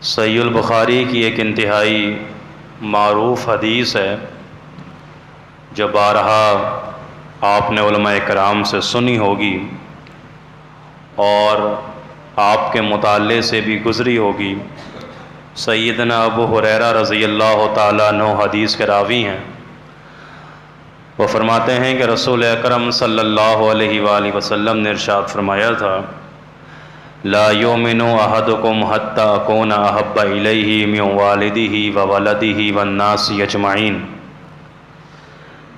صحیح البخاری کی ایک انتہائی معروف حدیث ہے جو بارہا آپ نے علماء کرام سے سنی ہوگی اور آپ کے مطالعے سے بھی گزری ہوگی۔ سیدنا ابو ہریرہ رضی اللہ تعالیٰ عنہ حدیث کے راوی ہیں۔ وہ فرماتے ہیں کہ رسول اکرم صلی اللہ علیہ وآلہ وسلم نے ارشاد فرمایا تھا، لا یؤمن احدکم حتی اکون احب الیہ من والدہ وولدہ والناس اجمعین۔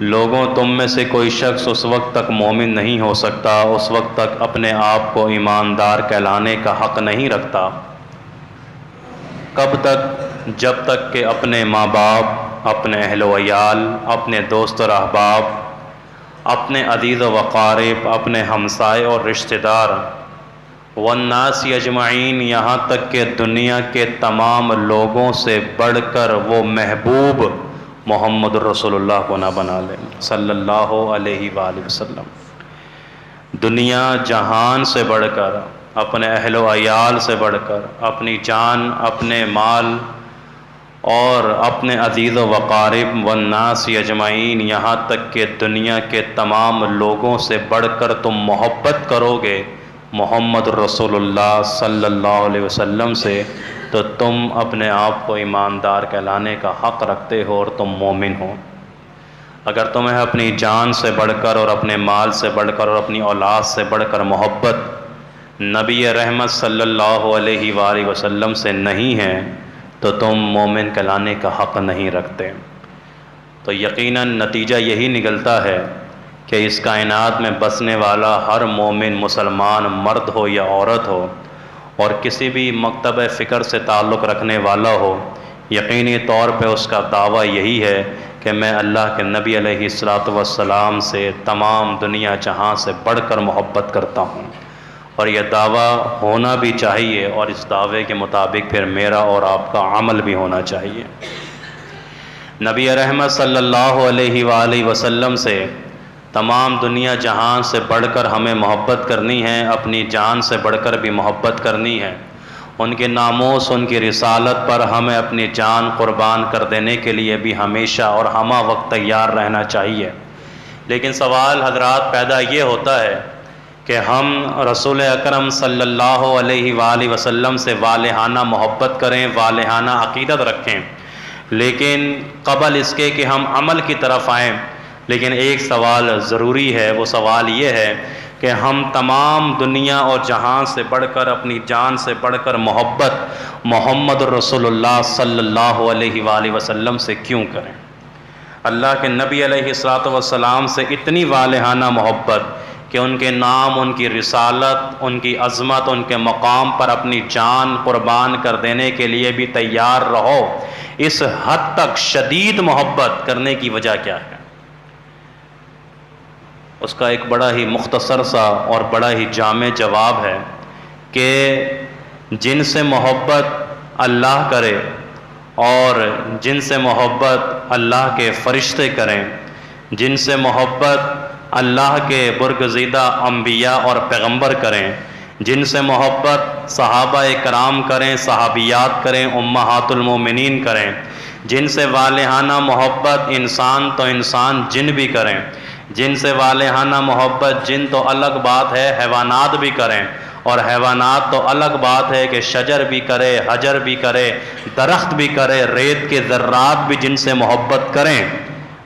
لوگوں تم میں سے کوئی شخص اس وقت تک مومن نہیں ہو سکتا، اس وقت تک اپنے آپ کو ایماندار کہلانے کا حق نہیں رکھتا۔ کب تک؟ جب تک کہ اپنے ماں باپ، اپنے اہل و عیال، اپنے دوست اور احباب، اپنے عزیز و اقارب، اپنے ہمسائے اور رشتہ دار، والناس اجمعین، یہاں تک کہ دنیا کے تمام لوگوں سے بڑھ کر وہ محبوب محمد رسول اللہ کو نہ بنا لیں صلی اللہ علیہ وآلہ وسلم۔ دنیا جہان سے بڑھ کر، اپنے اہل و عیال سے بڑھ کر، اپنی جان، اپنے مال اور اپنے عزیز و اقارب، والناس اجمعین، یہاں تک کہ دنیا کے تمام لوگوں سے بڑھ کر تم محبت کرو گے محمد رسول اللہ صلی اللہ علیہ وسلم سے، تو تم اپنے آپ کو ایماندار کہلانے کا حق رکھتے ہو اور تم مومن ہو۔ اگر تمہیں اپنی جان سے بڑھ کر اور اپنے مال سے بڑھ کر اور اپنی اولاد سے بڑھ کر محبت نبی رحمت صلی اللہ علیہ وآلہ وسلم سے نہیں ہے تو تم مومن کہلانے کا حق نہیں رکھتے۔ تو یقیناً نتیجہ یہی نکلتا ہے کہ اس کائنات میں بسنے والا ہر مومن مسلمان، مرد ہو یا عورت ہو، اور کسی بھی مکتب فکر سے تعلق رکھنے والا ہو، یقینی طور پہ اس کا دعویٰ یہی ہے کہ میں اللہ کے نبی علیہ الصلوۃ والسلام سے تمام دنیا جہاں سے بڑھ کر محبت کرتا ہوں، اور یہ دعویٰ ہونا بھی چاہیے، اور اس دعوے کے مطابق پھر میرا اور آپ کا عمل بھی ہونا چاہیے۔ نبی رحمت صلی اللہ علیہ وآلہ وسلم سے تمام دنیا جہان سے بڑھ کر ہمیں محبت کرنی ہے، اپنی جان سے بڑھ کر بھی محبت کرنی ہے۔ ان کے ناموس، ان کی رسالت پر ہمیں اپنی جان قربان کر دینے کے لیے بھی ہمیشہ اور ہمہ وقت تیار رہنا چاہیے۔ لیکن سوال حضرات پیدا یہ ہوتا ہے کہ ہم رسول اکرم صلی اللہ علیہ وآلہ وسلم سے والہانہ محبت کریں، والہانہ عقیدت رکھیں، لیکن قبل اس کے کہ ہم عمل کی طرف آئیں، لیکن ایک سوال ضروری ہے۔ وہ سوال یہ ہے کہ ہم تمام دنیا اور جہان سے بڑھ کر، اپنی جان سے بڑھ کر محبت محمد رسول اللہ صلی اللہ علیہ وآلہ وسلم سے کیوں کریں؟ اللہ کے نبی علیہ الصلوۃ والسلام سے اتنی والہانہ محبت کہ ان کے نام، ان کی رسالت، ان کی عظمت، ان کے مقام پر اپنی جان قربان کر دینے کے لیے بھی تیار رہو۔ اس حد تک شدید محبت کرنے کی وجہ کیا ہے؟ اس کا ایک بڑا ہی مختصر سا اور بڑا ہی جامع جواب ہے کہ جن سے محبت اللہ کرے اور جن سے محبت اللہ کے فرشتے کریں، جن سے محبت اللہ کے برگزیدہ انبیاء اور پیغمبر کریں، جن سے محبت صحابہ کرام کریں، صحابیات کریں، امہات المومنین کریں، جن سے والہانہ محبت انسان تو انسان، جن بھی کریں، جن سے والہانہ محبت جن تو الگ بات ہے، حیوانات بھی کریں، اور حیوانات تو الگ بات ہے کہ شجر بھی کرے، حجر بھی کرے، درخت بھی کرے، ریت کے ذرات بھی جن سے محبت کریں،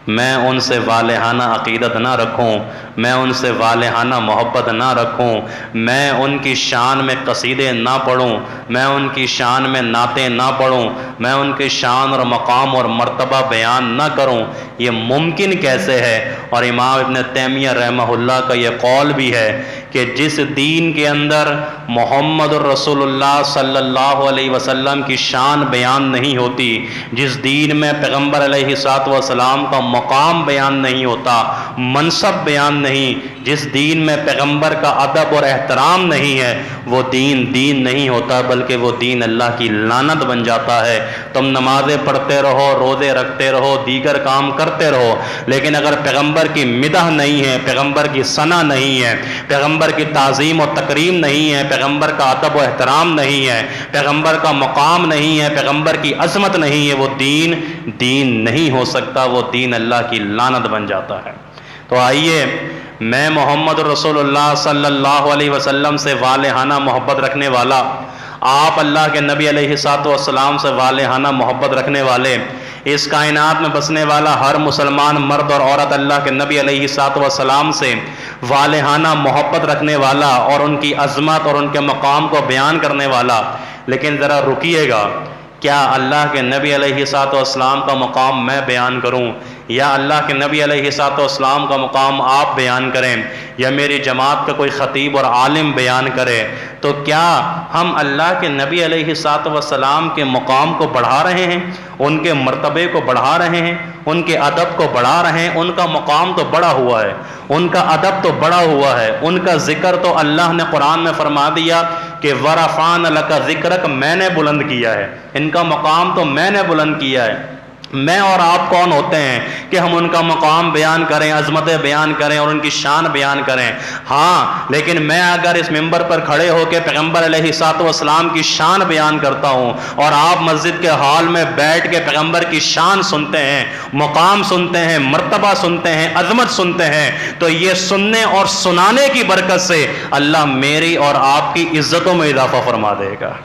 میں ان سے والہانہ عقیدت نہ رکھوں، میں ان سے والہانہ محبت نہ رکھوں، میں ان کی شان میں قصیدے نہ پڑھوں، میں ان کی شان میں نعتیں نہ پڑھوں، میں ان کی شان اور مقام اور مرتبہ بیان نہ کروں، یہ ممکن کیسے ہے؟ اور امام ابن تیمیہ رحمہ اللہ کا یہ قول بھی ہے کہ جس دین کے اندر محمد رسول اللہ صلی اللہ علیہ وسلم کی شان بیان نہیں ہوتی، جس دین میں پیغمبر علیہ الصلوۃ والسلام کا مقام بیان نہیں ہوتا، منصب بیان نہیں. جس دین میں پیغمبر کا ادب اور احترام نہیں ہے وہ دین نہیں ہوتا بلکہ وہ دین اللہ کی لعنت بن جاتا ہے. تم نمازیں پڑھتے رہو، روزے رکھتے رہو، دیگر کام کرتے رہو، لیکن اگر پیغمبر کی مدح نہیں ہے، پیغمبر کی ثنا نہیں ہے، پیغمبر کی تعظیم و تکریم نہیں ہے، پیغمبر کا ادب و احترام نہیں ہے، پیغمبر کا مقام نہیں ہے، پیغمبر کی عظمت نہیں ہے، وہ دین نہیں ہو سکتا، وہ دین اللہ کی لعنت بن جاتا ہے. تو آئیے میں محمد رسول اللہ صلی اللہ علیہ وسلم سے والہانہ محبت رکھنے والا، آپ اللہ کے نبی علیہ الصلوۃ والسلام سے والہانہ محبت رکھنے والے، اس کائنات میں بسنے والا ہر مسلمان مرد اور عورت اللہ کے نبی علیہ الصلوۃ والسلام سے والہانہ محبت رکھنے والا اور ان کی عظمت اور ان کے مقام کو بیان کرنے والا. لیکن ذرا رکیے گا، کیا اللہ کے نبی علیہ الصلوۃ والسلام کا مقام میں بیان کروں یا اللہ کے نبی علیہ الصلوۃ والسلام کا مقام آپ بیان کریں یا میری جماعت کا کوئی خطیب اور عالم بیان کرے؟ تو کیا ہم اللہ کے نبی علیہ الصلوۃ والسلام کے مقام کو بڑھا رہے ہیں، ان کے مرتبے کو بڑھا رہے ہیں، ان کے ادب کو بڑھا رہے ہیں؟ ان کا مقام تو بڑا ہوا ہے، ان کا ادب تو بڑا ہوا ہے، ان کا ذکر تو اللہ نے قرآن میں فرما دیا کہ وَرَفَعْنَا لَكَ ذِكْرَكَ، میں نے بلند کیا ہے، ان کا مقام تو میں نے بلند کیا ہے. میں اور آپ کون ہوتے ہیں کہ ہم ان کا مقام بیان کریں، عظمتیں بیان کریں اور ان کی شان بیان کریں؟ ہاں، لیکن میں اگر اس ممبر پر کھڑے ہو کے پیغمبر علیہ الصلوۃ والسلام کی شان بیان کرتا ہوں اور آپ مسجد کے ہال میں بیٹھ کے پیغمبر کی شان سنتے ہیں، مقام سنتے ہیں، مرتبہ سنتے ہیں، عظمت سنتے ہیں، تو یہ سننے اور سنانے کی برکت سے اللہ میری اور آپ کی عزتوں میں اضافہ فرما دے گا،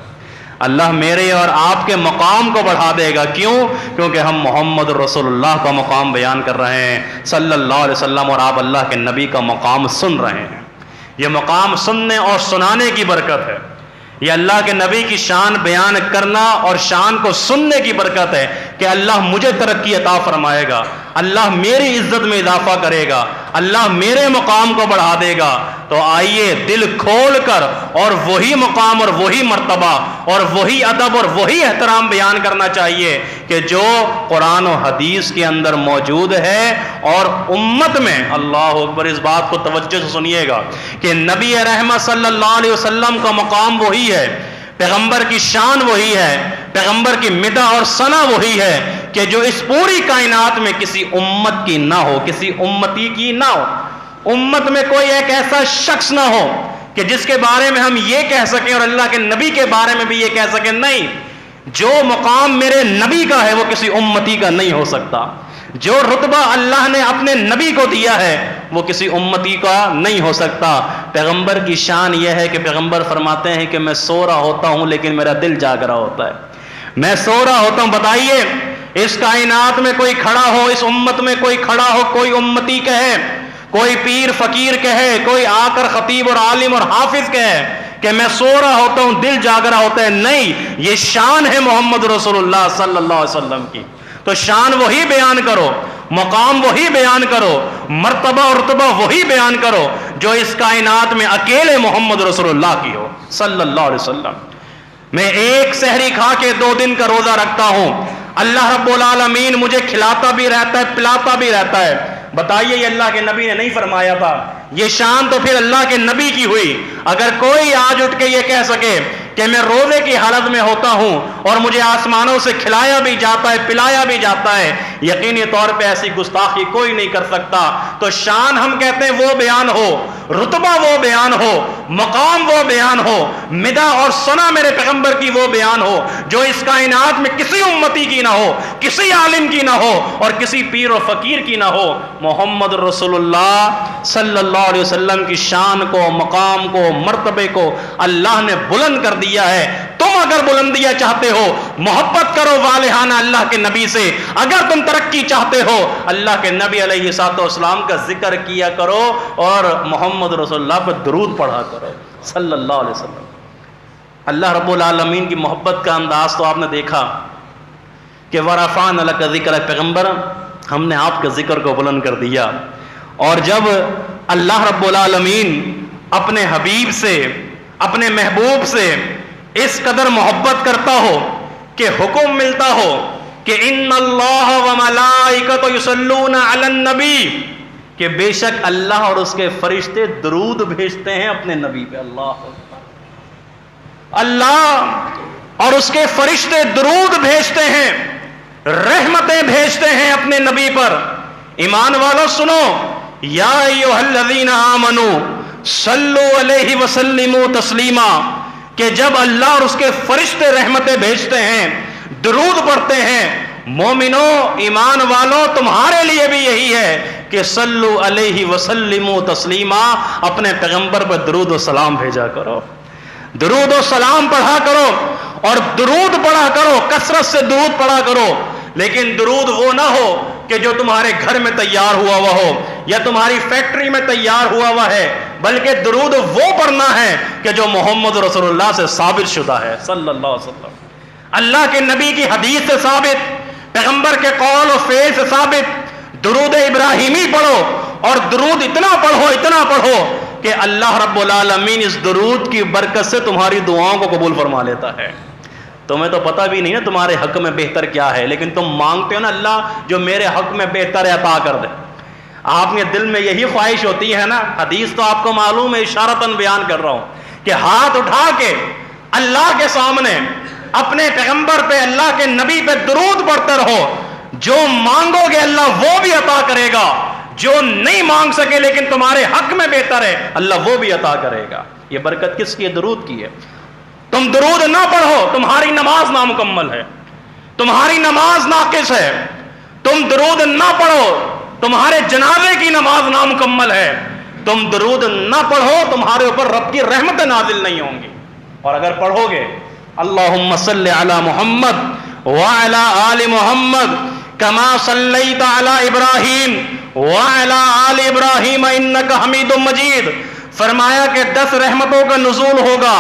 اللہ میرے اور آپ کے مقام کو بڑھا دے گا. کیوں؟ کیونکہ ہم محمد رسول اللہ کا مقام بیان کر رہے ہیں صلی اللہ علیہ وسلم، اور آپ اللہ کے نبی کا مقام سن رہے ہیں. یہ مقام سننے اور سنانے کی برکت ہے، یہ اللہ کے نبی کی شان بیان کرنا اور شان کو سننے کی برکت ہے کہ اللہ مجھے ترقی عطا فرمائے گا، اللہ میری عزت میں اضافہ کرے گا، اللہ میرے مقام کو بڑھا دے گا. تو آئیے دل کھول کر اور وہی مقام اور وہی مرتبہ اور وہی ادب اور وہی احترام بیان کرنا چاہیے کہ جو قرآن و حدیث کے اندر موجود ہے. اور امت میں، اللہ اکبر، اس بات کو توجہ سے سنیے گا کہ نبی رحمت صلی اللہ علیہ وسلم کا مقام وہی ہے، پیغمبر کی شان وہی ہے، پیغمبر کی مدح اور ثنا وہی ہے کہ جو اس پوری کائنات میں کسی امت کی نہ ہو، کسی امتی کی نہ ہو. امت میں کوئی ایک ایسا شخص نہ ہو کہ جس کے بارے میں ہم یہ کہہ سکیں اور اللہ کے نبی کے بارے میں بھی یہ کہہ سکیں نہیں، جو مقام میرے نبی کا ہے وہ کسی امتی کا نہیں ہو سکتا، جو رتبہ اللہ نے اپنے نبی کو دیا ہے وہ کسی امتی کا نہیں ہو سکتا. پیغمبر کی شان یہ ہے کہ پیغمبر فرماتے ہیں کہ میں سو رہا ہوتا ہوں لیکن میرا دل جاگ رہا ہوتا ہے، میں سو رہا ہوتا ہوں. بتائیے اس کائنات میں کوئی کھڑا ہو، اس امت میں کوئی کھڑا ہو، کوئی امتی کہے، کوئی پیر فقیر کہے، کوئی آ کر خطیب اور عالم اور حافظ کہے کہ میں سو رہا ہوتا ہوں، دل جاگ رہا ہوتا ہے؟ نہیں، یہ شان ہے محمد رسول اللہ صلی اللہ علیہ وسلم کی. تو شان وہی بیان کرو، مقام وہی بیان کرو، مرتبہ اور رتبہ وہی بیان کرو جو اس کائنات میں اکیلے محمد رسول اللہ کی ہو صلی اللہ علیہ وسلم. میں ایک سحری کھا کے 2 دن کا روزہ رکھتا ہوں، اللہ رب العالمین مجھے کھلاتا بھی رہتا ہے، پلاتا بھی رہتا ہے. بتائیے یہ اللہ کے نبی نے نہیں فرمایا تھا؟ یہ شان تو پھر اللہ کے نبی کی ہوئی. اگر کوئی آج اٹھ کے یہ کہہ سکے کہ میں روزے کی حالت میں ہوتا ہوں اور مجھے آسمانوں سے کھلایا بھی جاتا ہے، پلایا بھی جاتا ہے، یقینی طور پہ ایسی گستاخی کوئی نہیں کر سکتا. تو شان ہم کہتے ہیں وہ بیان ہو، رتبہ وہ بیان ہو، مقام وہ بیان ہو، مدح اور ثنا میرے پیغمبر کی وہ بیان ہو جو اس کائنات میں کسی امتی کی نہ ہو، کسی عالم کی نہ ہو اور کسی پیر و فقیر کی نہ ہو. محمد رسول اللہ صلی اللہ علیہ وسلم کی شان کو، مقام کو، مرتبے کو اللہ نے بلند کر دیا ہے. تم اگر بلندیاں چاہتے ہو محبت کرو والہانہ اللہ کے نبی سے، اگر تم ترقی چاہتے ہو اللہ کے نبی علیہ الصلوۃ والسلام کا ذکر کیا کرو اور محمد رسول اللہ پر درود پڑھا کرو صلی اللہ علیہ وسلم. اللہ رب العالمین کی محبت کا انداز تو آپ نے دیکھا کہ وَرَفَعْنَا لَكَ ذِكْرَكَ، پیغمبر ہم نے آپ کے ذکر کو بلند کر دیا. اور جب اللہ رب العالمین اپنے حبیب سے، اپنے محبوب سے اس قدر محبت کرتا ہو کہ حکم ملتا ہو کہ ان اللہ و ملائکۃ یصلون علی النبی، کہ بے شک اللہ اور اس کے فرشتے درود بھیجتے ہیں اپنے نبی پہ. اللہ اللہ اور اس کے فرشتے درود بھیجتے ہیں, رحمتیں بھیجتے ہیں اپنے نبی پر. ایمان والو سنو, یا ایھا الذین آمنوا صلوا علیہ وسلموا تسلیما, کہ جب اللہ اور اس کے فرشتے رحمتیں بھیجتے ہیں, درود پڑھتے ہیں, مومنو ایمان والو تمہارے لیے بھی یہی ہے کہ صلو علیہ وسلموا تسلیما, اپنے پیغمبر پر درود و سلام بھیجا کرو, درود و سلام پڑھا کرو, اور درود پڑھا کرو, کثرت سے درود پڑھا کرو. لیکن درود وہ نہ ہو کہ جو تمہارے گھر میں تیار ہوا ہوا ہو یا تمہاری فیکٹری میں تیار ہوا ہوا ہے, بلکہ درود وہ پڑھنا ہے کہ جو محمد رسول اللہ سے ثابت شدہ ہے صلی اللہ علیہ وسلم, اللہ کے نبی کی حدیث سے ثابت, پیغمبر کے قول و فعل سے ثابت. درود ابراہیمی پڑھو, اور درود اتنا پڑھو کہ اللہ رب العالمین اس درود کی برکت سے تمہاری دعاؤں کو قبول فرما لیتا ہے. تمہیں تو پتہ بھی نہیں ہے تمہارے حق میں بہتر کیا ہے, لیکن تم مانگتے ہو نا اللہ جو میرے حق میں بہتر ہے عطا کر دے. آپ کے دل میں یہی خواہش ہوتی ہے نا, حدیث تو آپ کو معلوم ہے, اشارتاً بیان کر رہا ہوں, کہ ہاتھ اٹھا کے اللہ کے سامنے اپنے پیغمبر پہ, اللہ کے نبی پہ درود پڑھتے رہو. جو مانگو گے اللہ وہ بھی عطا کرے گا, جو نہیں مانگ سکے لیکن تمہارے حق میں بہتر ہے اللہ وہ بھی عطا کرے گا. یہ برکت کس کی ہے؟ درود کی ہے. تم درود نہ پڑھو تمہاری نماز نامکمل ہے, تمہاری نماز ناقص ہے. تم درود نہ پڑھو تمہارے جنازے کی نماز نامکمل ہے. تم درود نہ پڑھو تمہارے اوپر رب کی رحمتیں نازل نہیں ہوں گی. اور اگر پڑھو گے اللہم صلی علی محمد وعلی آل محمد کما صلیت علی ابراہیم وعلی آل ابراہیم انک حمید مجید, فرمایا کہ 10 رحمتوں کا نزول ہوگا,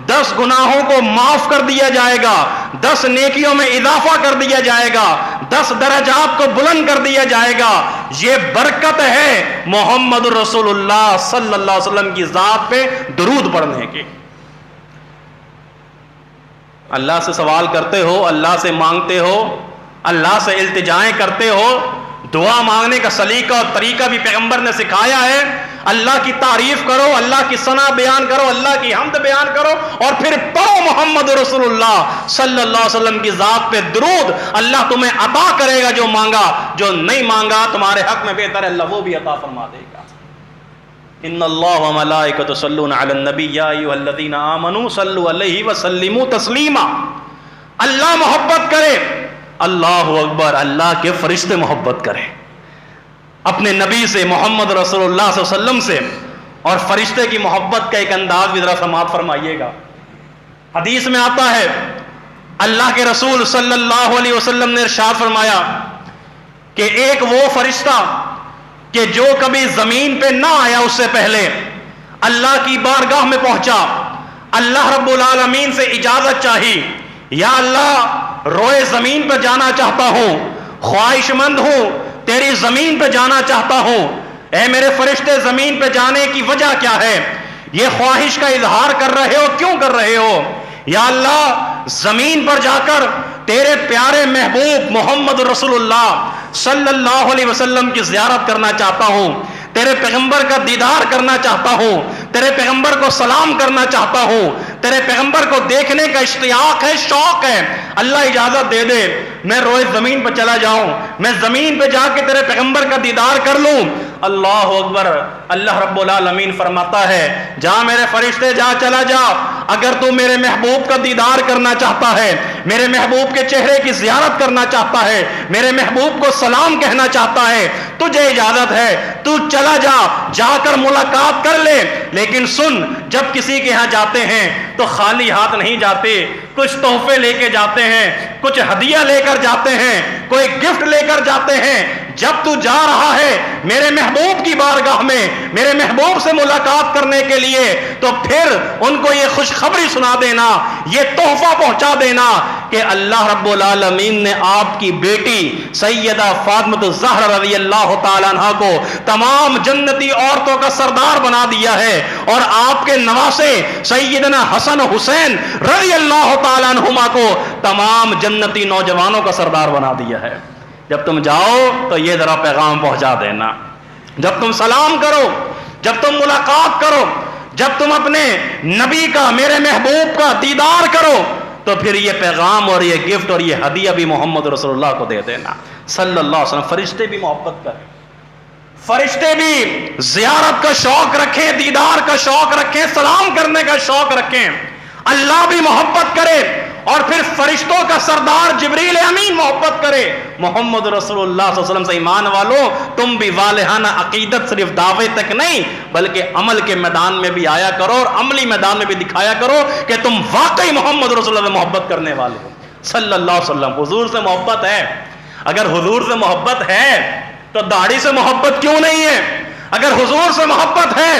10 گناہوں کو معاف کر دیا جائے گا, 10 نیکیوں میں اضافہ کر دیا جائے گا, 10 درجات کو بلند کر دیا جائے گا. یہ برکت ہے محمد رسول اللہ صلی اللہ علیہ وسلم کی ذات پہ درود پڑھنے کی. اللہ سے سوال کرتے ہو, اللہ سے مانگتے ہو, اللہ سے التجائیں کرتے ہو, دعا مانگنے کا سلیقہ اور طریقہ بھی پیغمبر نے سکھایا ہے. اللہ کی تعریف کرو, اللہ کی ثنا بیان کرو, اللہ کی حمد بیان کرو, اور پھر پڑھو محمد رسول اللہ صلی اللہ علیہ وسلم کی ذات پہ درود. اللہ تمہیں عطا کرے گا جو مانگا, جو نہیں مانگا تمہارے حق میں بہتر ہے اللہ وہ بھی عطا فرما دے گا. ان اللہ وملائکۃ یصلون علی النبی یا ایھا الذین آمنوا صلوا علیہ وسلموا تسلیما. اللہ محبت کرے, اللہ اکبر, اللہ کے فرشتے محبت کریں اپنے نبی سے, محمد رسول اللہ صلی اللہ علیہ وسلم سے. اور فرشتے کی محبت کا ایک انداز بھی ذرا سماعت فرمائیے گا. حدیث میں آتا ہے اللہ کے رسول صلی اللہ علیہ وسلم نے ارشاد فرمایا کہ ایک وہ فرشتہ کہ جو کبھی زمین پہ نہ آیا اس سے پہلے اللہ کی بارگاہ میں پہنچا, اللہ رب العالمین سے اجازت چاہی, یا اللہ روئے زمین پہ جانا چاہتا ہوں, خواہش مند ہوں, تیری زمین پہ جانا چاہتا ہوں. اے میرے فرشتے زمین پہ جانے کی وجہ کیا ہے؟ یہ خواہش کا اظہار کر رہے ہو, کیوں کر رہے ہو؟ یا اللہ زمین پر جا کر تیرے پیارے محبوب محمد رسول اللہ صلی اللہ علیہ وسلم کی زیارت کرنا چاہتا ہوں, تیرے پیغمبر کا دیدار کرنا چاہتا ہوں, تیرے پیغمبر کو سلام کرنا چاہتا ہوں, تیرے پیغمبر کو دیکھنے کا اشتیاق ہے, شوق ہے. اللہ اجازت دے دے میں روئے زمین پہ چلا جاؤں, میں زمین پہ جا کے تیرے پیغمبر کا دیدار کر لوں. اللہ اکبر. اللہ رب العالمین فرماتا ہے جا میرے فرشتے جا, چلا جا. اگر تو میرے محبوب کا دیدار کرنا چاہتا ہے, میرے محبوب کے چہرے کی زیارت کرنا چاہتا ہے, میرے محبوب کو سلام کہنا چاہتا ہے, تجھے اجازت ہے, تو چلا جا, جا کر ملاقات کر لے. لیکن سن, جب کسی کے ہاں جاتے ہیں تو خالی ہاتھ نہیں جاتے, کچھ تحفے لے کے جاتے ہیں, کچھ ہدیہ لے کر جاتے ہیں, کوئی گفٹ لے کر جاتے ہیں. جب تو جا رہا ہے میرے محبوب کی بارگاہ میں میرے محبوب سے ملاقات کرنے کے لیے, تو پھر ان کو یہ خوشخبری سنا دینا, یہ تحفہ پہنچا دینا کہ اللہ رب العالمین نے آپ کی بیٹی سیدہ فاطمہ الزہرا رضی اللہ تعالیٰ عنہ کو تمام جنتی عورتوں کا سردار بنا دیا ہے, اور آپ کے نواسے سیدنا حسن حسین رضی اللہ تعالیٰ عنہما کو تمام جنتی نوجوانوں کا سردار بنا دیا ہے. جب تم جاؤ تو یہ ذرا پیغام پہنچا دینا, جب تم سلام کرو، جب تم ملاقات کرو، جب تم اپنے نبی کا، میرے محبوب کا دیدار کرو، تو پھر یہ پیغام اور یہ گفٹ اور یہ ہدیہ بھی محمد رسول اللہ کو دے دینا صلی اللہ علیہ وسلم۔ فرشتے بھی محبت کریں، فرشتے بھی زیارت کا شوق رکھیں، دیدار کا شوق رکھیں، سلام کرنے کا شوق رکھیں، اللہ بھی محبت کرے، اور پھر فرشتوں کا سردار جبریل امین محبت کرے۔ محمد رسول اللہ صلی اللہ علیہ وسلم سے ایمان والو، تم بھی والہانہ عقیدت صرف دعوے تک نہیں بلکہ عمل کے میدان میں بھی آیا کرو، اور عملی میدان میں بھی دکھایا کرو کہ تم واقعی محمد رسول اللہ سے محبت کرنے والے ہو صلی اللہ علیہ وسلم۔ حضور سے محبت ہے، اگر حضور سے محبت ہے تو داڑھی سے محبت کیوں نہیں ہے؟ اگر حضور سے محبت ہے،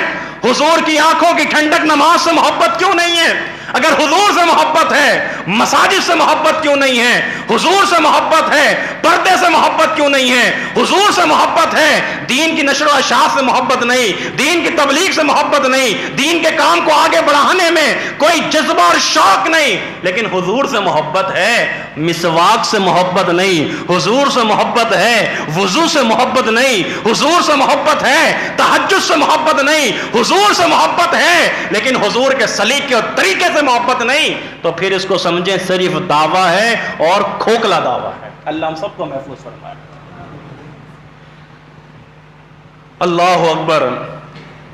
حضور کی آنکھوں کی ٹھنڈک نماز سے محبت کیوں نہیں ہے؟ اگر حضور سے محبت ہے، مساجد سے محبت کیوں نہیں ہے؟ حضور سے محبت ہے، پردے سے محبت کیوں نہیں ہے؟ حضور سے محبت ہے، دین کی نشر و اشاعت سے محبت نہیں، دین کی تبلیغ سے محبت نہیں، دین کے کام کو آگے بڑھانے میں کوئی جذبہ اور شوق نہیں، لیکن حضور سے محبت ہے، مسواک سے محبت نہیں، حضور سے محبت ہے، وضو سے محبت نہیں، حضور سے محبت ہے، تہجد سے محبت نہیں، حضور سے محبت ہے، لیکن حضور کے سلیقے اور طریقے سے محبت نہیں، تو پھر اس کو سمجھیں صرف دعویٰ ہے اور کھوکھلا دعویٰ ہے۔ اللہ ہم سب کو محفوظ فرمائے۔ اللہ اکبر۔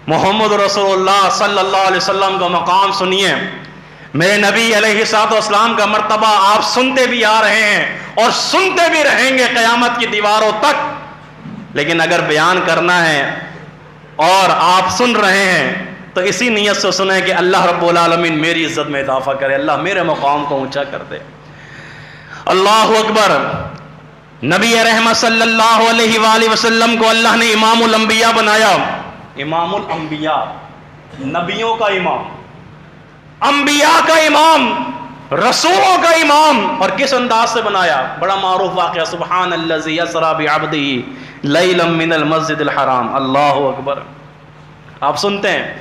محمد رسول اللہ صلی اللہ علیہ وسلم کا مقام سنیے، میرے نبی علیہ الصلوۃ والسلام کا مرتبہ آپ سنتے بھی آ رہے ہیں اور سنتے بھی رہیں گے قیامت کی دیواروں تک، لیکن اگر بیان کرنا ہے اور آپ سن رہے ہیں تو اسی نیت سے سنیں کہ اللہ رب العالمین میری عزت میں اضافہ کرے، اللہ میرے مقام کو اونچا کر دے۔ اللہ اکبر۔ نبی رحمت صلی اللہ علیہ وآلہ وسلم کو اللہ نے امام الانبیاء بنایا، امام الانبیاء، نبیوں کا امام، انبیاء کا امام، رسولوں کا امام، اور کس انداز سے بنایا؟ بڑا معروف واقعہ، سبحان الذی اسری بعبدہ لیلا من المسجد الحرام۔ اللہ اکبر۔ آپ سنتے ہیں،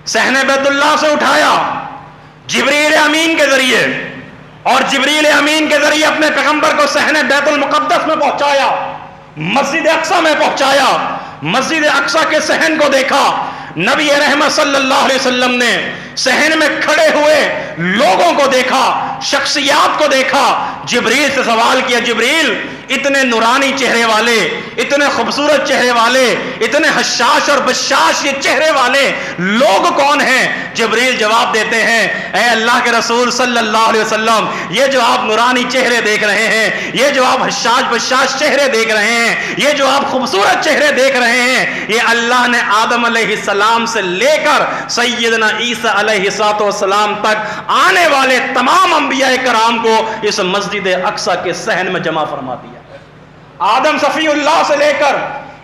صحن بیت اللہ سے اٹھایا جبریل امین کے ذریعے، اور جبریل امین کے ذریعے اپنے پیغمبر کو صحن بیت المقدس میں پہنچایا، مسجد اقصی میں پہنچایا، مسجد اقصی کے صحن کو دیکھا۔ نبی رحمت صلی اللہ علیہ وسلم نے صحن میں کھڑے ہوئے لوگوں کو دیکھا، شخصیات کو دیکھا، جبریل سے سوال کیا، جبریل اتنے نورانی چہرے والے، اتنے خوبصورت چہرے والے، اتنے حشاش اور بشاش یہ چہرے والے لوگ کون ہیں؟ جبریل جواب دیتے ہیں، اے اللہ کے رسول صلی اللہ علیہ وسلم، یہ جو آپ نورانی چہرے دیکھ رہے ہیں، یہ جو آپ حشاش بشاش چہرے دیکھ رہے ہیں، یہ جو آپ خوبصورت چہرے دیکھ رہے ہیں، یہ اللہ نے آدم علیہ السلام سے لے کر سیدنا عیسیٰ علیہ السلام تک آنے والے تمام انبیاء کرام کو اس مسجد اقصی کے صحن میں جمع فرما دیا۔ آدم صفی اللہ سے لے کر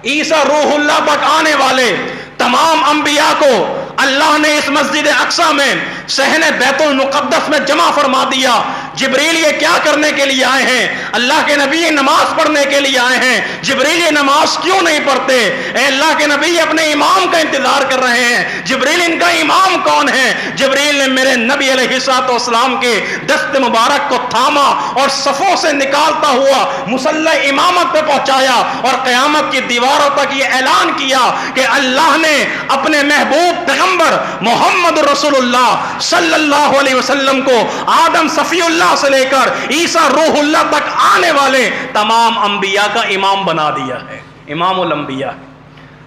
عیسیٰ روح اللہ تک آنے والے تمام انبیاء کو اللہ نے اس مسجد اقصی میں صحن بیت المقدس میں جمع فرما دیا۔ جبریل یہ کیا کرنے کے لیے آئے ہیں؟ اللہ کے نبی نماز پڑھنے کے لیے آئے ہیں۔ جبریل یہ نماز کیوں نہیں پڑھتے؟ اے اللہ کے نبی اپنے امام کا انتظار کر رہے ہیں۔ جبریل ان کا امام کون ہے؟ جبریل نے میرے نبی علیہ الصلوۃ والسلام کے دست مبارک کو تھاما اور صفوں سے نکالتا ہوا مصلی امامت پہ پہنچایا، اور قیامت کی دیواروں تک یہ اعلان کیا کہ اللہ نے اپنے محبوب پیغمبر محمد رسول اللہ صلی اللہ علیہ وسلم کو آدم صفی اللہ سے لے کر عیسیٰ روح اللہ تک آنے والے تمام انبیاء کا امام بنا دیا ہے، امام الانبیاء۔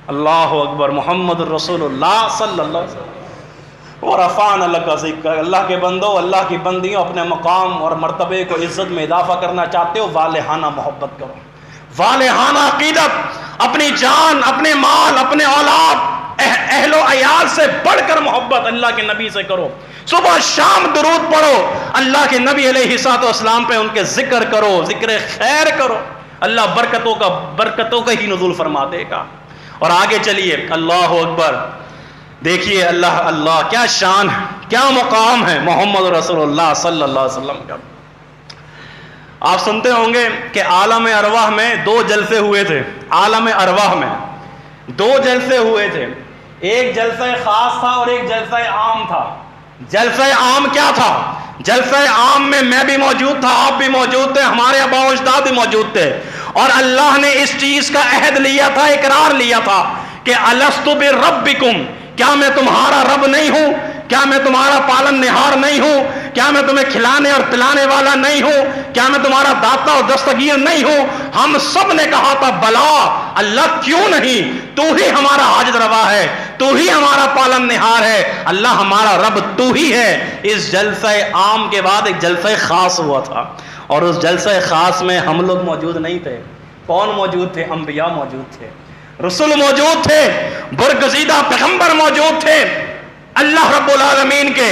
اللہ اکبر۔ محمد رسول اللہ صلی اللہ علیہ وسلم۔ ورفعنا لک ذکرک۔ اللہ کے بندوں، اللہ کی بندیوں، اپنے مقام اور مرتبے کو عزت میں اضافہ کرنا چاہتے ہو، والہانہ محبت کرو، والہانہ عقیدت، اپنی جان، اپنے مال، اپنے اولاد، اہل و عیال سے بڑھ کر محبت اللہ کے نبی سے کرو۔ صبح شام درود پڑھو، اللہ کے نبی علیہ الصلوۃ والسلام پہ ان کے ذکر کرو، ذکر خیر کرو، اللہ برکتوں کا ہی نزول فرما دے گا۔ اور آگے چلیے، اللہ اکبر۔ دیکھیے اللہ کیا شان ہے، کیا مقام ہے محمد رسول اللہ صلی اللہ علیہ وسلم کا۔ آپ سنتے ہوں گے کہ عالم ارواح میں 2 جلسے ہوئے تھے، عالم ارواح میں 2 جلسے ہوئے تھے، ایک جلسہ خاص تھا اور ایک جلسہ عام تھا۔ جلسہ عام کیا تھا؟ جلسہ عام میں میں بھی موجود تھا، آپ بھی موجود تھے، ہمارے آباء و اجداد بھی موجود تھے، اور اللہ نے اس چیز کا عہد لیا تھا، اقرار لیا تھا کہ الست بربکم، کیا میں تمہارا رب نہیں ہوں؟ کیا میں تمہارا پالن نہار نہیں ہوں؟ کیا میں تمہیں کھلانے اور پلانے والا نہیں ہوں؟ کیا میں تمہارا داتا اور دستگیر نہیں ہوں؟ ہم سب نے کہا تھا بلا، اللہ کیوں نہیں، تو ہی ہمارا حاجت روا ہے، تو ہی ہمارا پالن نہار ہے، اللہ ہمارا رب تو ہی ہے۔ اس جلسہ عام کے بعد ایک جلسہ خاص ہوا تھا، اور اس جلسہ خاص میں ہم لوگ موجود نہیں تھے۔ کون موجود تھے؟ انبیاء موجود تھے، رسول موجود تھے، برگزیدہ پیغمبر موجود تھے اللہ رب العالمین کے۔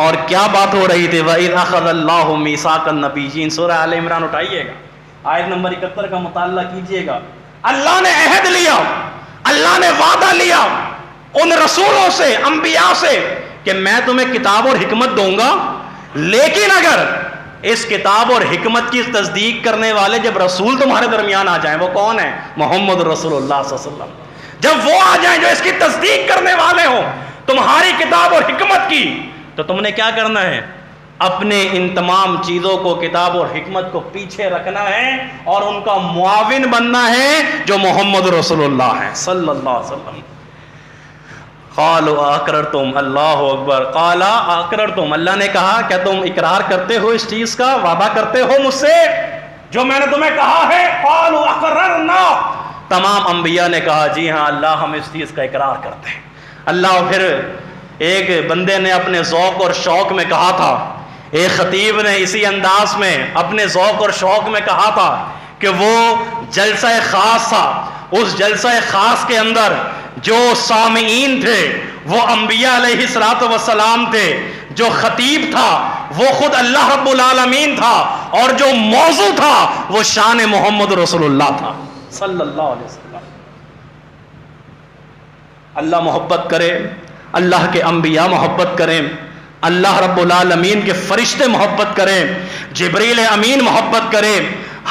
اور کیا بات ہو رہی تھی؟ وَإِذْ أَخَذَ اللَّهُ مِيثَاقَ النَّبِيِّينَ، سورہ آل عمران اٹھائیے گا، آیت نمبر 71 کا مطالعہ کیجئے گا۔ اللہ نے عہد لیا، اللہ نے وعدہ لیا ان رسولوں سے، انبیاء سے، کہ میں تمہیں کتاب اور حکمت دوں گا، لیکن اگر اس کتاب اور حکمت کی تصدیق کرنے والے جب رسول تمہارے درمیان آ جائیں، وہ کون ہیں؟ محمد رسول اللہ صلی اللہ علیہ وسلم۔ جب وہ آ جائیں جو اس کی تصدیق کرنے والے ہوں تمہاری کتاب اور حکمت کی، تو تم نے کیا کرنا ہے؟ اپنے ان تمام چیزوں کو، کتاب اور حکمت کو پیچھے رکھنا ہے اور ان کا معاون بننا ہے جو محمد رسول اللہ ہیں صلی اللہ علیہ وسلم۔ قالوا اقررتم، اللہ اکبر، قال اقررتم، اللہ نے کہا کیا تم اقرار کرتے ہو اس چیز کا، وعدہ کرتے ہو مجھ سے جو میں نے تمہیں کہا ہے؟ قالوا اقررنا، تمام انبیاء نے کہا جی ہاں اللہ ہم اس چیز کا اقرار کرتے ہیں۔ اللہ پھر ایک بندے نے اپنے ذوق اور شوق میں کہا تھا، ایک خطیب نے اسی انداز میں اپنے ذوق اور شوق میں کہا تھا کہ وہ جلسہ خاص تھا، اس جلسہ خاص کے اندر جو سامعین تھے وہ انبیاء علیہ الصلوۃ والسلام تھے، جو خطیب تھا وہ خود اللہ رب العالمین تھا، اور جو موضوع تھا وہ شان محمد رسول اللہ تھا صلی اللہ علیہ وسلم۔ اللہ محبت کرے، اللہ کے انبیاء محبت کریں، اللہ رب العالمین کے فرشتے محبت کریں، جبریل امین محبت کریں،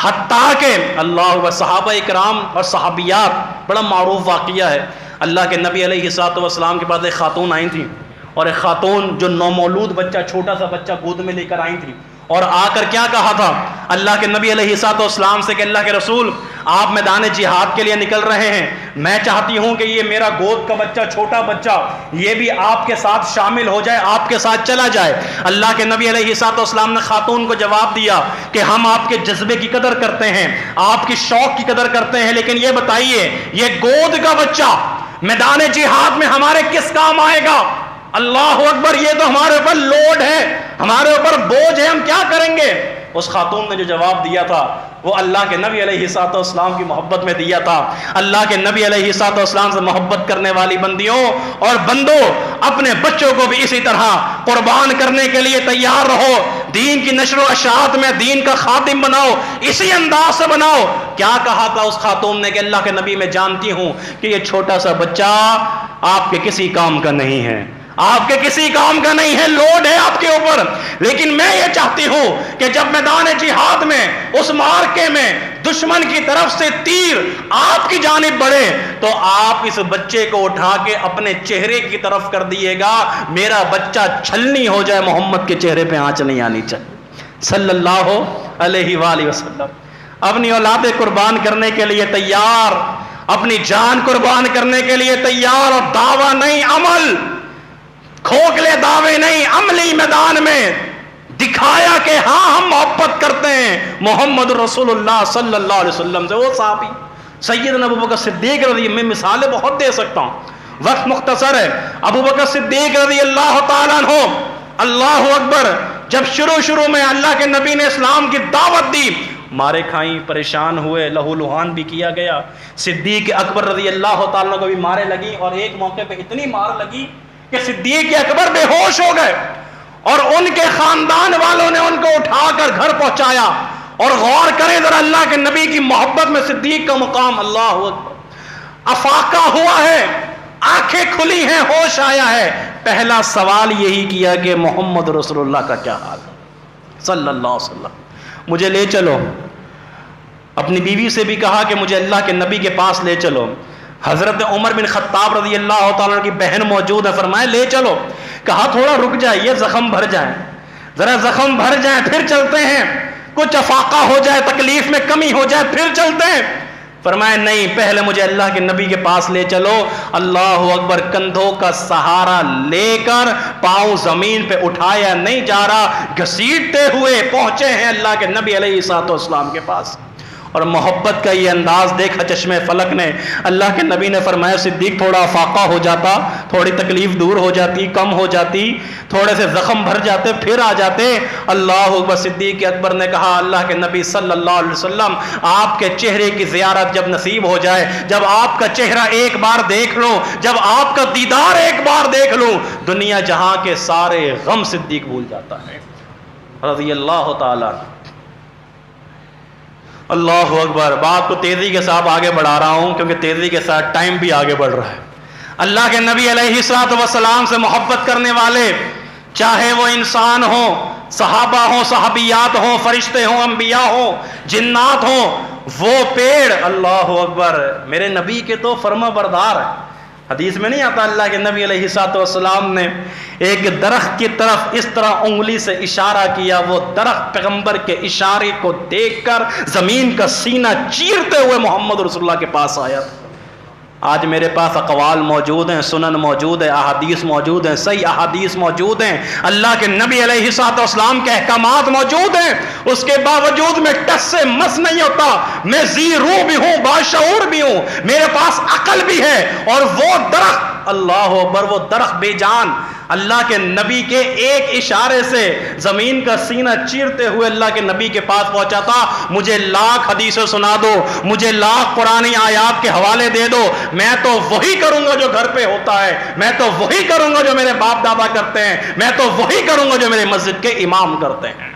حتیٰ کہ اللہ و صحابہ اکرام اور صحابیات، بڑا معروف واقعہ ہے، اللہ کے نبی علیہ الصلوۃ والسلام کے پاس ایک خاتون آئی تھیں، اور ایک خاتون جو نومولود بچہ، چھوٹا سا بچہ گود میں لے کر آئی تھی، اور آ کر کیا کہا تھا اللہ کے نبی علیہ الصلوۃ والسلام سے کہ اللہ کے رسول آپ میدان جہاد کے لیے نکل رہے ہیں، میں چاہتی ہوں کہ یہ میرا گود کا بچہ، چھوٹا بچہ، یہ بھی آپ کے ساتھ شامل ہو جائے، آپ کے ساتھ چلا جائے۔ اللہ کے نبی علیہ الصلوۃ والسلام نے خاتون کو جواب دیا کہ ہم آپ کے جذبے کی قدر کرتے ہیں، آپ کی شوق کی قدر کرتے ہیں، لیکن یہ بتائیے یہ گود کا بچہ میدان جہاد میں ہمارے کس کام آئے گا؟ اللہ اکبر، یہ تو ہمارے اوپر لوڈ ہے، ہمارے اوپر بوجھ ہے، ہم کیا کریں گے؟ اس خاتون نے جو جواب دیا تھا وہ اللہ کے نبی علیہ الصلوۃ والسلام کی محبت میں دیا تھا۔ اللہ کے نبی علیہ الصلوۃ والسلام سے محبت کرنے والی بندیوں اور بندوں، اپنے بچوں کو بھی اسی طرح قربان کرنے کے لیے تیار رہو، دین کی نشر و اشاعت میں دین کا خادم بناؤ، اسی انداز سے بناؤ۔ کیا کہا تھا اس خاتون نے کہ اللہ کے نبی میں جانتی ہوں کہ یہ چھوٹا سا بچہ آپ کے کسی کام کا نہیں ہے، آپ کے کسی کام کا نہیں ہے، لوڈ ہے آپ کے اوپر، لیکن میں یہ چاہتی ہوں کہ جب میدان جہاد میں اس مارکے میں دشمن کی طرف سے تیر آپ کی جانب بڑھے تو آپ اس بچے کو اٹھا کے اپنے چہرے کی طرف کر دیے گا، میرا بچہ چھلنی ہو جائے، محمد کے چہرے پہ آنچ نہیں آنی چاہیے صلی اللہ علیہ وآلہ وسلم۔ اپنی اولاد قربان کرنے کے لیے تیار، اپنی جان قربان کرنے کے لیے تیار، اور دعویٰ نہیں، عمل، کھوکھلے دعوے نہیں، عملی میدان میں دکھایا کہ ہاں ہم محبت کرتے ہیں محمد رسول اللہ صلی اللہ علیہ وسلم سے۔ وہ صحابی سیدنا ابوبکر صدیق رضی، میں مثالیں بہت دے سکتا ہوں، وقت مختصر ہے۔ ابوبکر صدیق رضی اللہ تعالیٰ عنہ، اللہ اکبر، جب شروع میں اللہ کے نبی نے اسلام کی دعوت دی، مارے کھائیں، پریشان ہوئے، لہو لہان بھی کیا گیا۔ صدیق اکبر رضی اللہ تعالیٰ کو بھی مارے لگی، اور ایک موقع پہ اتنی مار لگی کہ صدیق اکبر بے ہوش ہو گئے، اور ان کے خاندان والوں نے ان کو اٹھا کر گھر پہنچایا۔ اور غور کریں ذرا اللہ کے نبی کی محبت میں صدیق کا مقام، اللہ اکبر، افاقہ ہوا ہے، آنکھیں کھلی ہیں، ہوش آیا ہے، پہلا سوال یہی کیا کہ محمد رسول اللہ کا کیا حال ہے صلی اللہ علیہ وسلم، مجھے لے چلو۔ اپنی بیوی سے بھی کہا کہ مجھے اللہ کے نبی کے پاس لے چلو۔ حضرت عمر بن خطاب رضی اللہ تعالیٰ کی بہن موجود ہے، فرمائے لے چلو۔ کہا تھوڑا رک جائیے، زخم بھر جائیں، ذرا زخم بھر جائیں پھر چلتے ہیں، کچھ افاقہ ہو جائے، تکلیف میں کمی ہو جائے پھر چلتے ہیں۔ فرمایا نہیں، پہلے مجھے اللہ کے نبی کے پاس لے چلو۔ اللہ اکبر، کندھوں کا سہارا لے کر پاؤں زمین پہ اٹھایا نہیں جا رہا، گھسیٹتے ہوئے پہنچے ہیں اللہ کے نبی علیہ الصلوۃ والسلام کے پاس۔ اور محبت کا یہ انداز دیکھا چشمے فلک نے۔ اللہ کے نبی نے فرمایا صدیق تھوڑا افاقہ ہو جاتا، تھوڑی تکلیف دور ہو جاتی، کم ہو جاتی، تھوڑے سے زخم بھر جاتے، پھر آ جاتے۔ اللہ اکبر، صدیق اکبر نے کہا اللہ کے نبی صلی اللہ علیہ وسلم آپ کے چہرے کی زیارت جب نصیب ہو جائے، جب آپ کا چہرہ ایک بار دیکھ لوں، جب آپ کا دیدار ایک بار دیکھ لوں، دنیا جہاں کے سارے غم صدیق بھول جاتا ہے رضی اللہ تعالیٰ۔ اللہ اکبر، بات کو تیزی کے ساتھ آگے بڑھا رہا ہوں کیونکہ تیزی کے ساتھ ٹائم بھی آگے بڑھ رہا ہے۔ اللہ کے نبی علیہ الصلوۃ والسلام سے محبت کرنے والے، چاہے وہ انسان ہوں، صحابہ ہوں، صحابیات ہوں، فرشتے ہوں، انبیاء ہوں، جنات ہوں، وہ پیڑ اللہ اکبر میرے نبی کے تو فرما بردار ہیں۔ حدیث میں نہیں آتا اللہ کے نبی علیہ الصلوۃ والسلام نے ایک درخت کی طرف اس طرح انگلی سے اشارہ کیا، وہ درخت پیغمبر کے اشارے کو دیکھ کر زمین کا سینہ چیرتے ہوئے محمد رسول اللہ کے پاس آیا تھا۔ آج میرے پاس اقوال موجود ہیں، سنن موجود ہے، احادیث موجود ہیں، صحیح احادیث موجود ہیں، اللہ کے نبی علیہ الصلوۃ والسلام کے احکامات موجود ہیں، اس کے باوجود میں ٹس سے مس نہیں ہوتا۔ میں ذی روح بھی ہوں، باشعور بھی ہوں، میرے پاس عقل بھی ہے، اور وہ درخت اللہ اکبر، وہ درخت بے جان اللہ کے نبی کے ایک اشارے سے زمین کا سینہ چیرتے ہوئے اللہ کے نبی کے پاس پہنچا تھا۔ مجھے لاکھ حدیثیں سنا دو، مجھے لاکھ قرآنی آیات کے حوالے دے دو، میں تو وہی کروں گا جو گھر پہ ہوتا ہے، میں تو وہی کروں گا جو میرے باپ دادا کرتے ہیں، میں تو وہی کروں گا جو میرے مسجد کے امام کرتے ہیں۔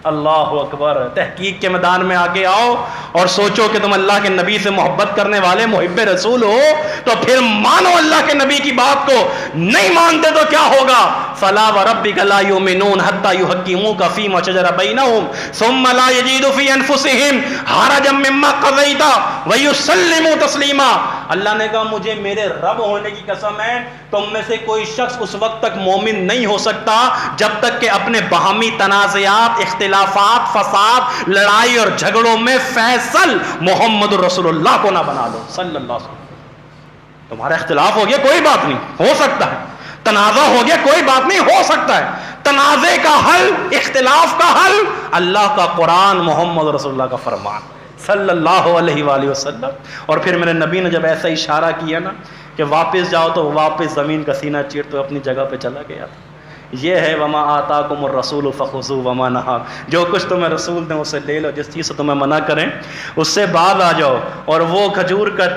اللہ اکبر، تحقیق کے میدان میں آگے آؤ اور سوچو کہ تم اللہ کے نبی سے محبت کرنے والے محب رسول ہو تو پھر مانو اللہ کے نبی کی بات کو، نہیں مانتے تو کیا ہوگا؟ فلا وربک لا یؤمنون حتی یحکموک فیما شجر بینہم ثم لا یجدوا فی انفسہم حرجا مما قضیت ویسلموا تسلیما۔ اللہ نے کہا مجھے میرے رب ہونے کی قسم ہے، تم میں سے کوئی شخص اس وقت تک مومن نہیں ہو سکتا جب تک کہ اپنے باہمی تنازعات، اختلافات، فساد، لڑائی اور جھگڑوں میں فیصل محمد رسول اللہ کو نہ بنا لو صلی اللہ علیہ وسلم۔ تمہارا اختلاف ہو گیا کوئی بات نہیں، ہو سکتا ہے، تنازع ہو گیا کوئی بات نہیں، ہو سکتا ہے، تنازع کا حل، اختلاف کا حل اللہ کا قرآن، محمد رسول اللہ کا فرمان صلی اللہ علیہ وآلہ وسلم۔ اور پھر میرے نبی نے جب ایسا اشارہ کیا نا کہ واپس جاؤ، تو واپس زمین کا سینہ چیرتے ہوئے اپنی جگہ پہ چلا گیا تھا۔ یہ ہے وما آتاکم الرسول فخذوہ وما نہاکم، جو کچھ تمہیں رسول دیں اسے لے لو، جس چیز سے تمہیں منع کریں اس سے باز آ جاؤ۔ اور وہ کھجور کا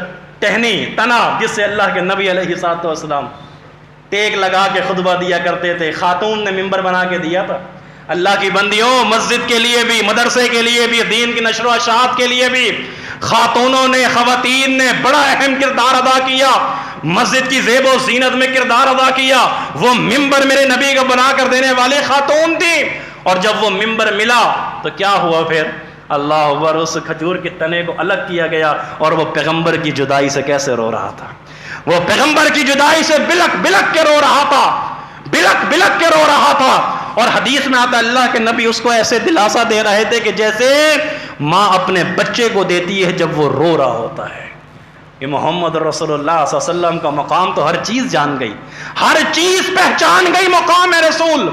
ٹہنی، تنا، جس سے اللہ کے نبی علیہ الصلوۃ والسلام ٹیک لگا کے خطبہ دیا کرتے تھے، خاتون نے ممبر بنا کے دیا تھا۔ اللہ کی بندیوں، مسجد کے لیے بھی، مدرسے کے لیے بھی، دین کی نشر و اشاعت کے لیے بھی خاتونوں نے، خواتین نے بڑا اہم کردار ادا کیا، مسجد کی زیب و زینت میں کردار ادا کیا۔ وہ ممبر میرے نبی کو بنا کر دینے والے خاتون تھی، اور جب وہ ممبر ملا تو کیا ہوا پھر؟ اللہ اکبر، اس کھجور کے تنے کو الگ کیا گیا، اور وہ پیغمبر کی جدائی سے کیسے رو رہا تھا، وہ پیغمبر کی جدائی سے بلک بلک کے رو رہا تھا، بلک بلک کے رو رہا تھا۔ اور حدیث میں آتا اللہ کے نبی اس کو ایسے دلاسا دے رہے تھے کہ جیسے ماں اپنے بچے کو دیتی ہے جب وہ رو رہا ہوتا ہے۔ یہ محمد رسول اللہ صلی اللہ علیہ وسلم کا مقام تو ہر چیز جان گئی، ہر چیز پہچان گئی مقام رسول،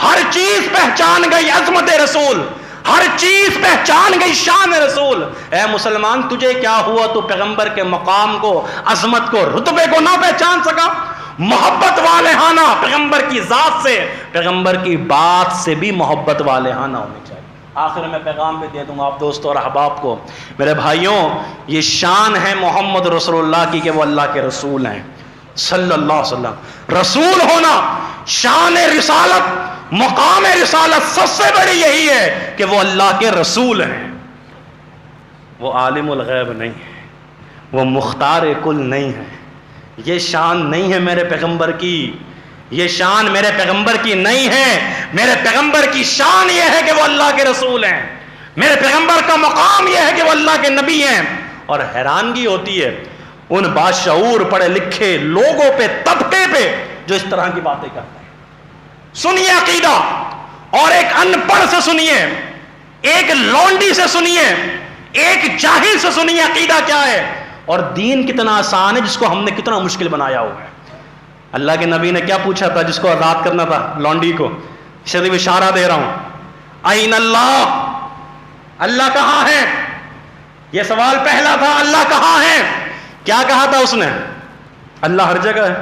ہر چیز پہچان گئی عظمت رسول، ہر چیز پہچان گئی شان رسول۔ اے مسلمان، تجھے کیا ہوا؟ تو پیغمبر کے مقام کو، عظمت کو، رتبے کو نہ پہچان سکا؟ محبت والہانہ پیغمبر کی ذات سے، پیغمبر کی بات سے بھی محبت والہانہ ہونی چاہیے۔ آخر میں پیغام بھی دے دوں گا آپ دوستوں اور احباب کو، میرے بھائیوں، یہ شان ہے محمد رسول اللہ کی کہ وہ اللہ کے رسول ہیں صلی اللہ علیہ وسلم۔ رسول ہونا، شان رسالت، مقام رسالت سب سے بڑی یہی ہے کہ وہ اللہ کے رسول ہیں۔ وہ عالم الغیب نہیں ہے، وہ مختار کل نہیں ہے، یہ شان نہیں ہے میرے پیغمبر کی، یہ شان میرے پیغمبر کی نہیں ہے۔ میرے پیغمبر کی شان یہ ہے کہ وہ اللہ کے رسول ہیں، میرے پیغمبر کا مقام یہ ہے کہ وہ اللہ کے نبی ہیں۔ اور حیرانگی ہوتی ہے ان باشعور پڑھے لکھے لوگوں پہ، طبقے پہ، جو اس طرح کی باتیں کرتے ہیں۔ سنیے عقیدہ، اور ایک ان پڑھ سے سنیے، ایک لونڈی سے سنیے، ایک جاہل سے سنیے عقیدہ کیا ہے اور دین کتنا آسان ہے جس کو ہم نے کتنا مشکل بنایا ہوا ہے. اللہ کے نبی نے کیا پوچھا تھا جس کو آزاد کرنا تھا؟ لونڈی کو. شریف اشارہ دے رہا ہوں. این اللہ، اللہ کہاں ہے؟ یہ سوال پہلا تھا، اللہ کہاں ہے؟ کیا کہا تھا اس نے؟ اللہ ہر جگہ ہے،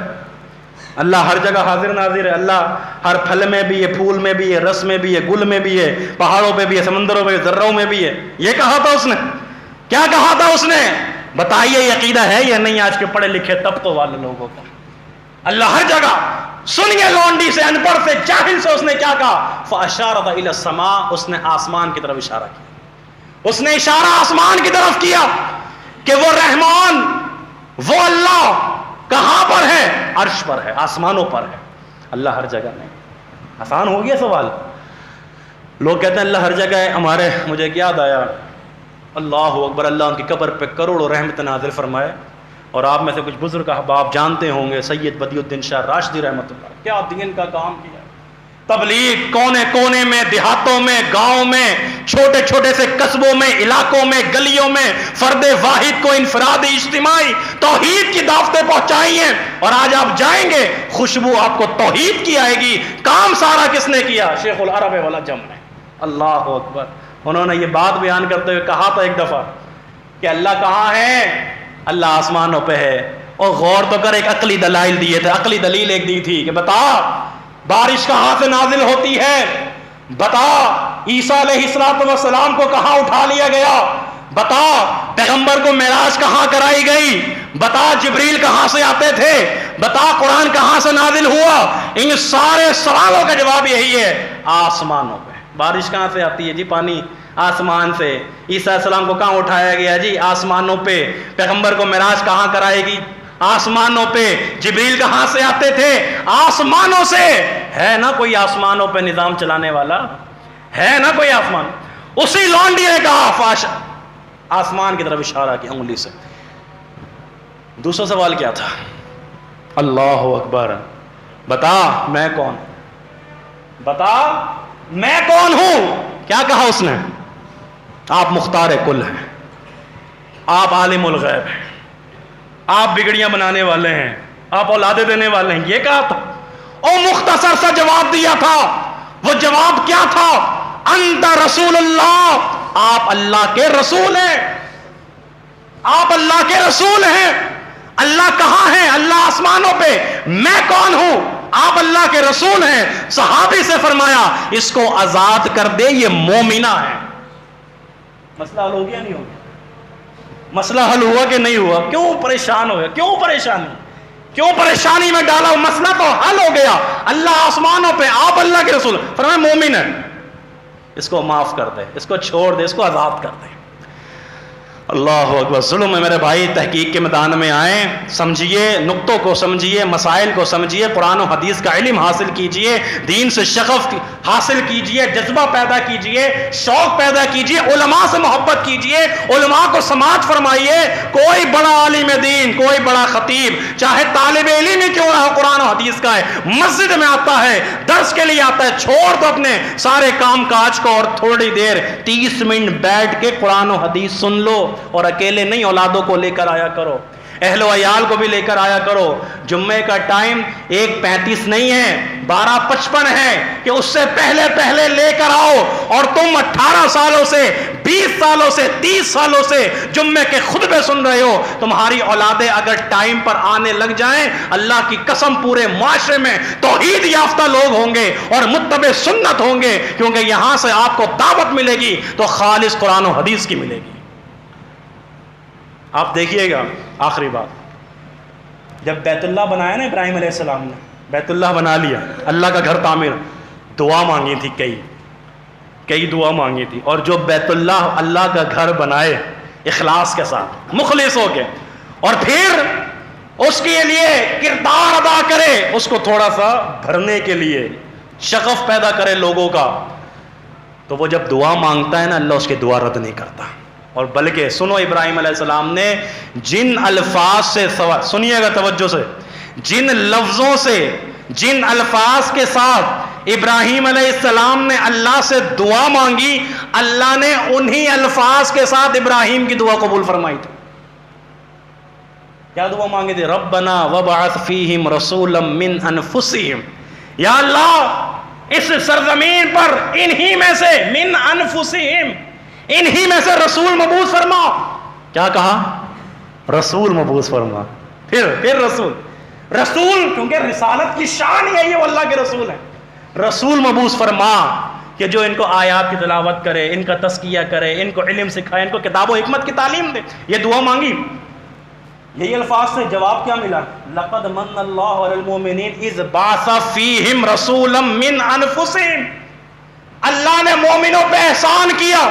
اللہ ہر جگہ حاضر ناظر ہے، اللہ ہر پھل میں بھی ہے، پھول میں بھی ہے، رس میں بھی ہے، گل میں بھی ہے، پہاڑوں پہ بھی ہے، سمندروں میں، ذروں میں بھی ہے. یہ کہا تھا اس نے. کیا کہا تھا اس نے؟ بتائیے یہ عقیدہ ہے یا نہیں آج کے پڑھے لکھے طبقوں والے لوگوں کا؟ اللہ ہر جگہ. سنیے لونڈی سے، ان پڑھ سے، جاہل سے اس نے کیا کہا؟ فاشارت الی السماء، اس نے آسمان کی طرف اشارہ کیا. اس نے اشارہ آسمان کی طرف کیا کہ وہ رحمان، وہ اللہ کہاں پر ہے؟ عرش پر ہے، آسمانوں پر ہے. اللہ ہر جگہ نہیں. آسان ہو گیا سوال. لوگ کہتے ہیں اللہ ہر جگہ ہے. ہمارے مجھے یاد آیا، اللہ اکبر، اللہ ان کی قبر پہ کروڑوں رحمت نازل فرمائے. اور آپ میں سے کچھ بزرگ احباب جانتے ہوں گے سید بدیع الدین شاہ راشدی رحمۃ اللہ، کیا دین کا کام کیا. تبلیغ کونے کونے میں، دیہاتوں میں، گاؤں میں، چھوٹے چھوٹے سے قصبوں میں، علاقوں میں، گلیوں میں فرد واحد کو انفرادی اجتماعی توحید کی دعوتیں پہنچائی ہیں. اور آج آپ جائیں گے خوشبو آپ کو توحید کی آئے گی. کام سارا کس نے کیا؟ شیخ العرب والعجم نے. اللہ اکبر. انہوں نے یہ بات بیان کرتے ہوئے کہا تھا ایک دفعہ کہ اللہ کہاں ہے؟ اللہ آسمانوں پہ ہے. اور غور تو کر، ایک عقلی دلائل دیے تھے. عقلی دلیل ایک دی تھی کہ بتا بارش کہاں سے نازل ہوتی ہے، بتا عیسیٰ علیہ السلام کو کہاں اٹھا لیا گیا، بتا پیغمبر کو معراج کہاں کرائی گئی، بتا جبریل کہاں سے آتے تھے، بتا قرآن کہاں سے نازل ہوا. ان سارے سوالوں کا جواب یہی ہے، آسمانوں پہ. بارش کہاں سے آتی ہے؟ جی پانی آسمان سے. عیسیٰ علیہ السلام کو کہاں اٹھایا گیا؟ جی آسمانوں پہ. پیغمبر کو معراج کہاں کرائے گی؟ آسمانوں پہ. جبریل کہاں سے آتے تھے؟ آسمانوں سے. ہے نا کوئی آسمانوں پہ نظام چلانے والا؟ ہے نا کوئی آسمان؟ اسی لونڈی نے کہا، فاش آسمان کی طرف اشارہ کیا انگلی سے. دوسرا سوال کیا تھا؟ اللہ اکبر. بتا میں کون، بتا میں کون ہوں. کیا کہا اس نے؟ آپ مختار کل ہیں، آپ عالم الغیب ہیں، آپ بگڑیاں بنانے والے ہیں، آپ اولادیں دینے والے ہیں. یہ کہا تھا. اور مختصر سا جواب دیا تھا. وہ جواب کیا تھا؟ انت رسول اللہ، آپ اللہ کے رسول ہیں، آپ اللہ کے رسول ہیں. اللہ کہاں ہے؟ اللہ آسمانوں پہ. میں کون ہوں؟ آپ اللہ کے رسول ہیں. صحابی سے فرمایا اس کو آزاد کر دے، یہ مومنہ ہے. مسئلہ حل ہو گیا نہیں ہو گیا؟ مسئلہ حل ہوا کہ نہیں ہوا؟ کیوں پریشان ہو گیا؟ کیوں پریشانی؟ کیوں پریشانی میں ڈالا ہوں؟ مسئلہ تو حل ہو گیا. اللہ آسمانوں پہ، آپ اللہ کے رسول. فرمایا مومن ہے، اس کو معاف کر دے، اس کو چھوڑ دے، اس کو آزاد کر دے. اللہ اکبر. ظلم ہے میرے بھائی. تحقیق کے میدان میں آئیں، سمجھیے، نقطوں کو سمجھیے، مسائل کو سمجھیے، قرآن و حدیث کا علم حاصل کیجیے، دین سے شغف حاصل کیجیے، جذبہ پیدا کیجیے، شوق پیدا کیجیے، علماء سے محبت کیجیے، علماء کو سماعت فرمائیے. کوئی بڑا عالم دین، کوئی بڑا خطیب، چاہے طالب علم ہی کیوں نہ ہو، قرآن و حدیث کا ہے، مسجد میں آتا ہے، درس کے لیے آتا ہے، چھوڑ دو اپنے سارے کام کاج کو اور تھوڑی دیر 30 منٹ بیٹھ کے قرآن و حدیث سن لو. اور اکیلے نہیں، اولادوں کو لے کر آیا کرو، اہل و عیال کو بھی لے کر آیا کرو. جمعے کا ٹائم 1:35 نہیں ہے، 12:55 ہے کہ اس سے پہلے پہلے لے کر آؤ. اور تم 18 سالوں سے، 20 سالوں سے، 30 سالوں سے جمعے کے خطبے سن رہے ہو. تمہاری اولادیں اگر ٹائم پر آنے لگ جائیں، اللہ کی قسم پورے معاشرے میں توحید یافتہ لوگ ہوں گے اور متبع سنت ہوں گے. کیونکہ یہاں سے آپ کو دعوت ملے گی تو خالص قرآن و حدیث کی ملے گی. آپ دیکھیے گا. آخری بات، جب بیت اللہ بنایا نا ابراہیم علیہ السلام نے، بیت اللہ بنا لیا، اللہ کا گھر تعمیر، دعا مانگی تھی، کئی دعا مانگی تھی. اور جو بیت اللہ کا گھر بنائے اخلاص کے ساتھ، مخلص ہو کے، اور پھر اس کے لیے کردار ادا کرے، اس کو تھوڑا سا بھرنے کے لیے شغف پیدا کرے لوگوں کا، تو وہ جب دعا مانگتا ہے نا، اللہ اس کی دعا رد نہیں کرتا. اور بلکہ سنو، ابراہیم علیہ السلام نے جن الفاظ سے، سنیے گا توجہ سے، جن لفظوں سے، جن الفاظ کے ساتھ ابراہیم علیہ السلام نے اللہ سے دعا مانگی، اللہ نے انہی الفاظ کے ساتھ ابراہیم کی دعا قبول فرمائی تھی. کیا دعا مانگی تھی؟ ربنا وابعث فیہم رسولا من انفسہم، یا اللہ اس سرزمین پر انہی میں سے، من انفسہم، انہی میں سے رسول مبعوث فرما. کیا کہا؟ رسول مبعوث فرما. پھر رسول کیونکہ رسالت کی شان یہی ہے، وہ اللہ کے رسول ہیں. رسول مبعوث فرما کہ جو ان کو آیات کی تلاوت کرے، ان کا تزکیہ کرے، ان کو علم سکھائے، ان کو کتاب و حکمت کی تعلیم دے. یہ دعا مانگی، یہی الفاظ سے جواب کیا ملا؟ لقد من اللہ علی المؤمنین اذ بعث فیہم رسولا من انفسہم. اللہ نے مومنوں پہ احسان کیا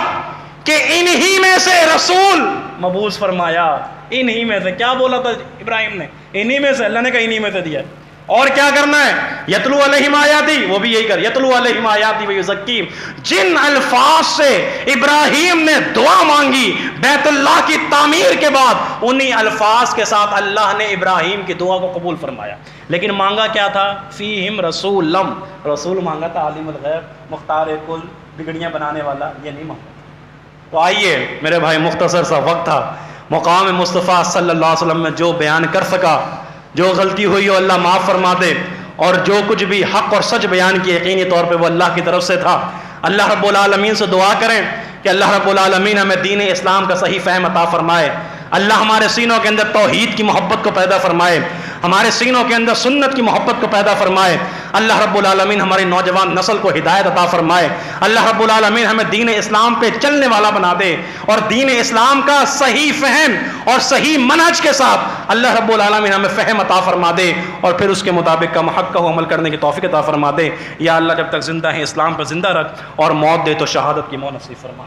کہ انہی میں سے رسول مبعوث فرمایا. انہی میں سے کیا بولا تھا ابراہیم نے؟ انہی میں سے. اللہ نے کہا انہی میں سے دیا. اور کیا کرنا ہے؟ یتلو علیہم آیاتی، وہ بھی یہی کر، یتلو علیہم آیاتی ویزکیم. جن الفاظ سے ابراہیم نے دعا مانگی بیت اللہ کی تعمیر کے بعد، انہی الفاظ کے ساتھ اللہ نے ابراہیم کی دعا کو قبول فرمایا. لیکن مانگا کیا تھا؟ فیہم رسولم، رسول مانگا تھا، عالم الغیب، مختار کل، بگڑیاں بنانے والا، یہ نہیں مانگا. تو آئیے میرے بھائی، مختصر سا وقت تھا، مقام مصطفیٰ صلی اللہ علیہ وسلم میں جو بیان کر سکا، جو غلطی ہوئی ہو اللہ معاف فرما دے، اور جو کچھ بھی حق اور سچ بیان کی یقینی طور پہ وہ اللہ کی طرف سے تھا. اللہ رب العالمین سے دعا کریں کہ اللہ رب العالمین ہمیں دین اسلام کا صحیح فہم عطا فرمائے. اللہ ہمارے سینوں کے اندر توحید کی محبت کو پیدا فرمائے، ہمارے سینوں کے اندر سنت کی محبت کو پیدا فرمائے. اللہ رب العالمین ہماری نوجوان نسل کو ہدایت عطا فرمائے. اللہ رب العالمین ہمیں دین اسلام پہ چلنے والا بنا دے، اور دین اسلام کا صحیح فہم اور صحیح منہج کے ساتھ اللہ رب العالمین ہمیں فہم عطا فرما دے، اور پھر اس کے مطابق کا حق کا عمل کرنے کی توفیق عطا فرما دے. یا اللہ جب تک زندہ ہیں اسلام پہ زندہ رکھ، اور موت دے تو شہادت کی موت نصیب فرما.